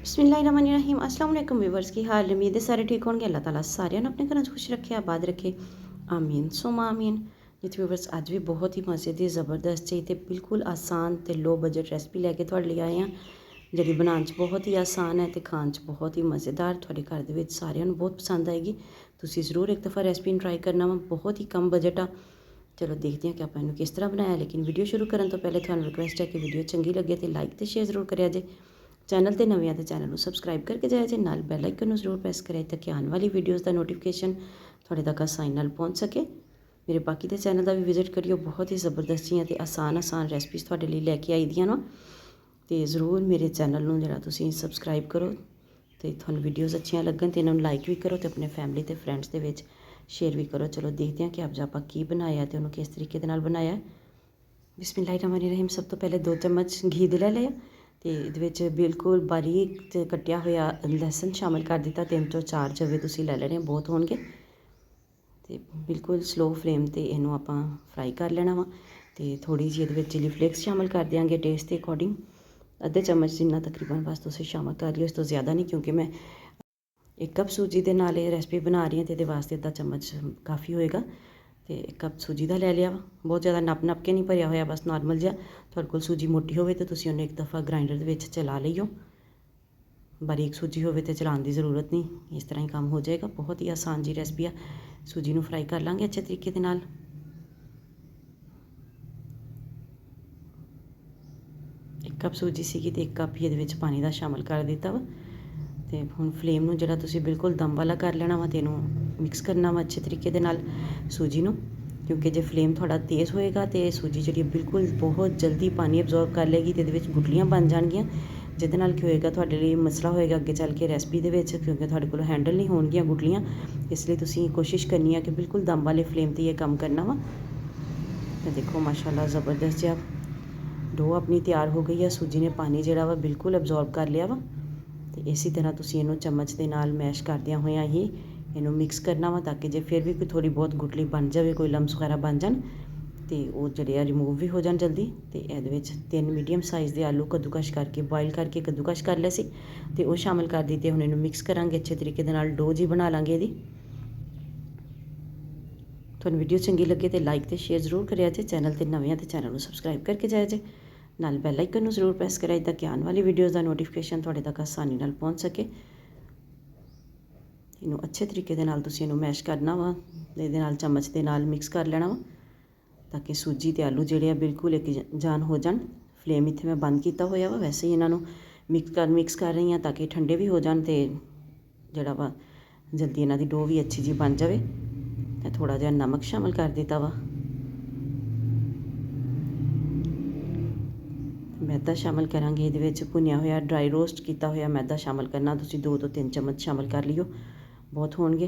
बिस्मिल्लाहिर्रहमानिर्रहीम अस्सलाम वालेकुम व्यूवर्स की हाल उम्मीद है सारे ठीक होंगे। अल्लाह ताला सारे अपने घर खुश रखे आबाद रखे आमीन सोमा आमीन। जित व्यूवर्स अज भी बहुत ही मज़े की ज़बरदस्त जी तो बिल्कुल आसान तो लो बजट रेसिपी लैके तुहाडे लिए आए हैं जी बनाने च बहुत ही आसान है तो खाने च बहुत ही मज़ेदार। तुहाडे घर दे विच सारिआं नूं बहुत पसंद आएगी। तुसीं ज़रूर एक दफ़ा रेसिपी ट्राई करना वा, बहुत ही कम बजट आ। चलो देखते हैं कि आप इन्हूं किस तरह बनाया। लेकिन वीडियो शुरू करने तो पहले तुहानूं रिक्वेस्ट है कि वीडियो चंगी लगे तो लाइक तो शेयर जरूर करिया जे। चैनल ते नवे तो चैनल को सबसक्राइब करके जाए जे, नाल बैल आइकन को जरूर प्रेस करें ताकि आने वाली वीडियोज़ का नोटिफिकेशन थोड़े तक आसानी नाल पहुँच सके। मेरे बाकी के चैनल का भी विजिट करियो, बहुत ही ज़बरदस्त जियां ते आसान रेसिपीज़ थोड़े लिए लैके आई दियां ना। तो ज़रूर मेरे चैनल में जरा तुसीं सबसक्राइब करो तो थानूं वीडियोज़ अच्छियां लगन तो इन्होंने लाइक भी करो तो अपने फैमिली तो फ्रेंड्स के विच शेयर भी करो। चलो देखते हैं कि अज आप की बनाया तो उन्होंने किस तरीके नाल बनाया। बिस्मिल्लाहिर्रहमानिर्रहीम। सब तो पहले 2 चम्मच घी दे ले लिया तो ये बिल्कुल बारीक कट्टिया हुआ लहसन शामिल कर दिता। 3 ਤੋਂ 4 जवे तुसीं ले लेने बहुत होणगे तो बिल्कुल स्लो फ्लेम ते इनू आपां फ्राई कर लेना वा। तो थोड़ी जी ये चिली फ्लेक्स शामिल कर देंगे टेस्ट के अकॉर्डिंग, अद्धे चम्मच जिन्ना तकरीबन बस तुसीं शामिल कर लियो, इस तो ज़्यादा नहीं क्योंकि मैं 1 कप सूजी के नाल ये रेसिपी बना रही हूँ तो ये वास्ते अद्धा चम्मच काफ़ी होएगा। तो 1 कप सूजी का लै लिया वा, बहुत ज़्यादा नप के नहीं भरिया होया, बस नॉर्मल जिहा। तुहाडे कोल सूजी मोटी होवे तो तुसीं उहनूं एक दफ़ा ग्राइंडर दे विच चला लईओ, बारीक सूजी होवे तो चलाउण दी ज़रूरत नहीं, इस तरह ही काम हो जाएगा। बहुत ही आसान जी रेसिपी आ। सूजी नूं फ्राई कर लांगे अच्छे तरीके दे नाल। 1 कप सूजी सीगी तो 1 कप ही इहदे विच पानी दा शामिल कर दिता वा। तो हुण फ्लेम नूं जिहड़ा तुसीं बिल्कुल दम वाला कर लेना वा ते इहनूं मिक्स करना वा अच्छे तरीके दे नाल सूजी नूं, क्योंकि जो फ्लेम थोड़ा तेज़ होएगा तो सूजी जी बिल्कुल बहुत जल्दी पानी अब्जॉर्ब कर लेगी तो ये गुटलियाँ बन जाएगियाँ, जिहदे नाल की होएगा तुहाडे लिए मसला होएगा अगे चल के रेसिपी दे विच, क्योंकि तुहाडे कोल हैंडल नहीं होणगियाँ गुटलियाँ। इसलिए तुसीं कोशिश करनी है कि बिल्कुल दम वाले फ्लेम ते ये काम करना वा। तो देखो माशाल्लाह ज़बरदस्त जिहा डो अपनी तैयार हो गई है। सूजी ने पानी जिहड़ा वा बिल्कुल अब्जॉर्ब कर लिया वा। तो इसी तरह तुसीं इहनूं चम्मच दे नाल मैश करदियां होइआं ही इहनूं मिक्स करना वा, ताकि जे फिर भी कोई थोड़ी बहुत गुटली बन जाए, कोई लम्स वगैरह बन जान तो वो जिहड़े रिमूव भी हो जान जल्दी। तो इहदे विच 3 मीडियम साइज़ के आलू कद्दूकश करके बॉयल करके कद्दूकश कर लिया सी तो वो शामिल कर दिते। हुण इहनूं मिक्स करांगे अच्छे तरीके दे नाल, डो जी बना लांगे इहदी। तुहानूं वीडियो चंगी लगे तो लाइक तो शेयर जरूर करिया जे। चैनल ते नवे तो चैनल को सबसक्राइब करके जाए जे, नाल बैल आइकन जरूर प्रेस कराए ताकि आने वाली वीडियोज़ का नोटिफिकेशन थोड़े तक आसानी नाल पहुँच सके। इनू अच्छे तरीके दे नाल तुसीं इनू मैश करना वा, इहदे नाल चम्मच दे नाल मिक्स कर लेना वा ताकि सूजी ते आलू जिहड़े आ बिल्कुल एक जान हो जान। फ्लेम इत्थे मैं बंद किया होया वा, वैसे ही इन्हों मिक्स कर रही हाँ ताकि ठंडे भी हो जान तो जिहड़ा वा जल्दी इन्हां दी डो भी अच्छी जी बन जाए। तो थोड़ा जिहा नमक शामिल कर दिता वा, मैदा शामिल करांगे इहदे विच, भुनिया होया ड्राई रोस्ट किया होया मैदा शामिल करना। तुसीं 2 ਤੋਂ 3 चम्मच शामिल कर लियो, बहुत होणगे।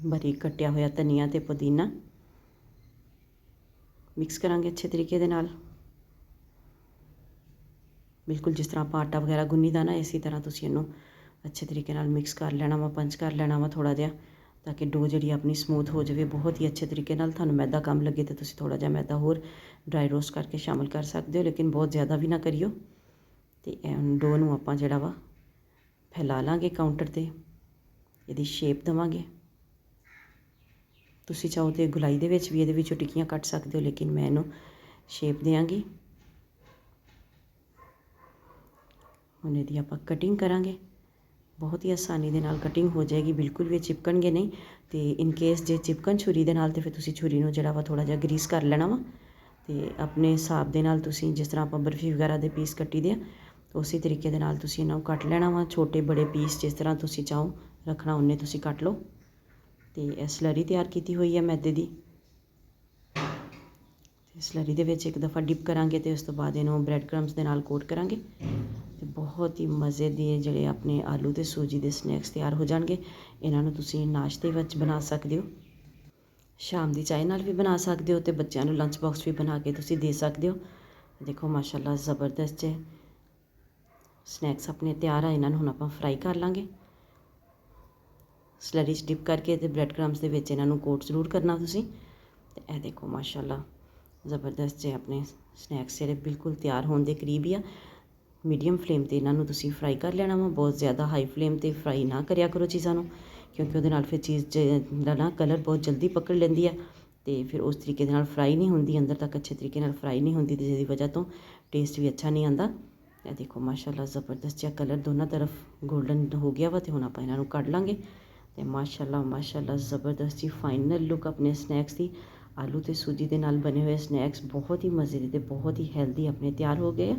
बारीक कट्टिया होया धनिया ते पुदीना मिक्स करांगे अच्छे तरीके दे नाल, बिल्कुल जिस तरह आप आटा वगैरह गुन्नी दा ना, इसी तरह तुसीं इहनूं अच्छे तरीके नाल मिक्स कर लेना वा, पंच कर लेना वा थोड़ा जिहा, ताकि डो जिहड़ी अपनी समूथ हो जाए बहुत ही अच्छे तरीके नाल। तुहानूं मैदा कम लगे तो तुसीं थोड़ा जिहा मैदा होर ड्राई रोस्ट करके शामिल कर सकते हो, लेकिन बहुत ज़्यादा भी ना करियो। तो डो नूं आपां जिहड़ा वा फैला लांगे काउंटर ते, इहदी शेप देवांगे। तुसीं चाहो तो गुलाई दे विच भी इहदे विचों टिक्कियां कट सकते हो, लेकिन मैं इहनूं शेप देंगी। हुण इहदी आपां कटिंग करांगे, बहुत ही आसानी दे नाल कटिंग हो जाएगी, बिल्कुल भी चिपकणगे नहीं। तो इनकेस जे चिपकन छुरी दे नाल तो फिर तुसीं छुरी नूं जिहड़ा वा थोड़ा जिहा ग्रीस कर लेना वा। तो अपने हिसाब दे नाल तुसीं जिस तरह आपां बर्फी वगैरह दे पीस कट्टी दे तो उसी तरीके दे नाल तुसीं इन्हां कट लेना वा। छोटे बड़े पीस जिस तरह तुसीं चाहो रखना उन्ने तुसीं कट लो। तो स्लरी तैयार की हुई है मैदे दी, स्लरी दे विच एक दफ़ा डिप करांगे तो उस तो बाद इन्हूं ब्रैड क्रम्स दे नाल कोट करांगे। तो बहुत ही मज़े दे जिहड़े अपने आलू ते सूजी दे स्नैक्स तैयार हो जाणगे। इन्हां नूं तुसीं नाश्ते विच बना सकदे हो, शाम दी चाय नाल भी बना सकते हो, तो बच्चों नूं लंच बॉक्स भी बना के तुसीं दे सकते हो। देखो माशाल्लाह ज़बरदस्त जे स्नैक्स अपने तैयार आ। इन्हां नूं हुण आपां फ्राई कर लांगे, स्लरी च डिप करके। तो ब्रैड क्रम्स दे विच इन्हां नूं कोट जरूर करना तुसीं। तो यह देखो माशाल्लाह ਜ਼ਬਰਦਸਤ ਜੇ ਆਪਣੇ ਸਨੈਕਸ ਜਿਹੜੇ ਬਿਲਕੁਲ ਤਿਆਰ ਹੋਣ ਦੇ ਕਰੀਬ ਹੀ ਆ। ਮੀਡੀਅਮ ਫਲੇਮ 'ਤੇ ਇਹਨਾਂ ਨੂੰ ਤੁਸੀਂ ਫਰਾਈ ਕਰ ਲੈਣਾ ਵਾ। ਬਹੁਤ ਜ਼ਿਆਦਾ ਹਾਈ ਫਲੇਮ 'ਤੇ ਫਰਾਈ ਨਾ ਕਰਿਆ ਕਰੋ ਚੀਜ਼ਾਂ ਨੂੰ, ਕਿਉਂਕਿ ਉਹਦੇ ਨਾਲ ਫਿਰ ਚੀਜ਼ ਦਾ ਨਾ ਕਲਰ ਬਹੁਤ ਜਲਦੀ ਪਕੜ ਲੈਂਦੀ ਆ ਅਤੇ ਫਿਰ ਉਸ ਤਰੀਕੇ ਦੇ ਨਾਲ ਫਰਾਈ ਨਹੀਂ ਹੁੰਦੀ, ਅੰਦਰ ਤੱਕ ਅੱਛੇ ਤਰੀਕੇ ਨਾਲ ਫਰਾਈ ਨਹੀਂ ਹੁੰਦੀ, ਅਤੇ ਜਿਹਦੀ ਵਜ੍ਹਾ ਤੋਂ ਟੇਸਟ ਵੀ ਅੱਛਾ ਨਹੀਂ ਆਉਂਦਾ। ਇਹ ਦੇਖੋ ਮਾਸ਼ਾਅੱਲਾ ਜ਼ਬਰਦਸਤ ਜਿਹਾ ਕਲਰ ਦੋਨਾਂ ਤਰਫ ਗੋਲਡਨ ਹੋ ਗਿਆ ਵਾ, ਅਤੇ ਹੁਣ ਆਪਾਂ ਇਹਨਾਂ ਨੂੰ ਕੱਢ ਲਾਂਗੇ। ਅਤੇ ਮਾਸ਼ਾਅੱਲਾ ਜ਼ਬਰਦਸਤ ਜੀ ਫਾਈਨਲ ਲੁੱਕ ਆਪਣੇ ਸਨੈਕਸ ਦੀ। ਆਲੂ ਅਤੇ ਸੂਜੀ ਦੇ ਨਾਲ ਬਣੇ ਹੋਏ ਸਨੈਕਸ ਬਹੁਤ ਹੀ ਮਜ਼ੇ ਦੇ ਅਤੇ ਬਹੁਤ ਹੀ ਹੈਲਦੀ ਆਪਣੇ ਤਿਆਰ ਹੋ ਗਏ ਆ।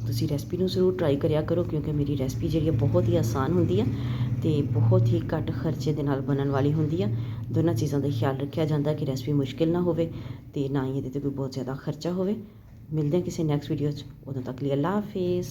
ਤੁਸੀਂ ਰੈਸਪੀ ਨੂੰ ਜ਼ਰੂਰ ਟਰਾਈ ਕਰਿਆ ਕਰੋ, ਕਿਉਂਕਿ ਮੇਰੀ ਰੈਸਪੀ ਜਿਹੜੀ ਹੈ ਬਹੁਤ ਹੀ ਆਸਾਨ ਹੁੰਦੀ ਆ ਅਤੇ ਬਹੁਤ ਹੀ ਘੱਟ ਖਰਚੇ ਦੇ ਨਾਲ ਬਣਨ ਵਾਲੀ ਹੁੰਦੀ ਆ। ਦੋਨਾਂ ਚੀਜ਼ਾਂ ਦਾ ਖਿਆਲ ਰੱਖਿਆ ਜਾਂਦਾ ਕਿ ਰੈਸਪੀ ਮੁਸ਼ਕਿਲ ਨਾ ਹੋਵੇ ਅਤੇ ਨਾ ਹੀ ਇਹਦੇ 'ਤੇ ਕੋਈ ਬਹੁਤ ਜ਼ਿਆਦਾ ਖਰਚਾ ਹੋਵੇ। ਮਿਲਦੇ ਹਾਂ ਕਿਸੇ ਨੈਕਸਟ ਵੀਡੀਓ 'ਚ, ਉਦੋਂ ਤੱਕ ਲਈ ਅੱਲਾ ਹਾਫਿਜ਼।